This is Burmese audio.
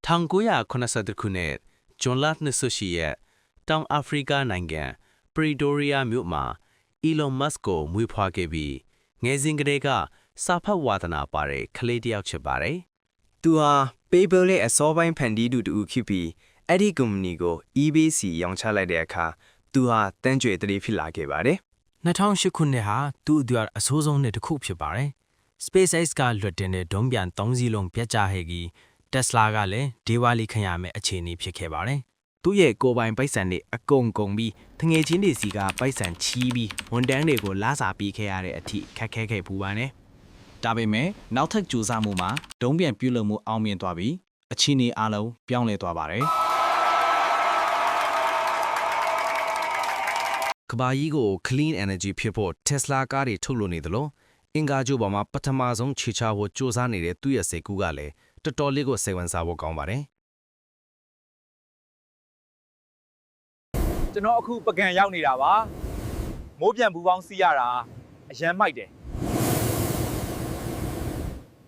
1980ခုနှစ်ဂျွန်လ28ရက်တောင်အာဖရိကနိုင်ငံပရီတိုရီယာမြို့မှာအီလွန်မတ်စ်ကိုမွေးဖွားခဲ့ပြီးငယ်စဉ်ကတည်းကစာဖတ်ဝါသနာပါတဲ့ကလေးတစ်ယောက်ဖြစ်ပါတယ်။ သူဟာပေးဘယ်ရဲ့အစောပိုင်းဖန်တီးသူတူဖြစ်ပြီးအဲ့ဒီကုမ္ပဏီကို eBay စီရောင်းချလိုက်တဲ့အခါသူဟာတန်းကြွယ်တည်းဖြစ်လာခဲ့ပါတယ်။2008ခုနှစ်ဟာသူ့အတွက်အဆိုးဆုံးနှစ်တစ်ခုဖြစ်ပါတယ်။ SpaceX ကလွှတ်တင်တဲ့ဒုံးပျံ3စီးလုံးပြတ်ကျခဲ့ပြီး Tesla ကလည်းဒေဝါလီခံရမယ့်အခြေအနေဖြစ်ခဲ့ပါတယ်။သူ့ရဲ့ကိုယ်ပိုင်ပိုက်ဆံတွေအကုန်ပြီးတငယ်ချင်းတွေစီကပိုက်ဆံချီးပြီးဝန်တန်းတွေကိုလာစာပေးခဲ့ရတဲ့အထိခက်ခဲခဲ့ပူပါနဲ့။ဒါပေမဲ့နောက်ထပ်ကြိုးစားမှုမှာဒုံးပျံပြုလုပ်မှုအောင်မြင်သွားပြီးအခြေအနေအလုံးပြောင်းလဲသွားပါတယ်။ကဘာကြီးကို clean energy ဖြစ်ဖို့ Tesla ကားတွေထုတ်လုပ်နေသလိုအင်္ဂါဂြိုဟ်ပေါ်မှာပထမဆုံးခြေချဖို့စ조사နေတဲ့သူ့ရဲ့စိတ်ကူးကလည်းတော်တော်လေးကိုစိတ်ဝင်စားဖို့ကောင်းပါတယ်ကျွန်တော်အခုပကံရောက်နေတာပါမိုးပြန်ဘူးပေါင်းစီးရတာအရန်မိုက်တယ်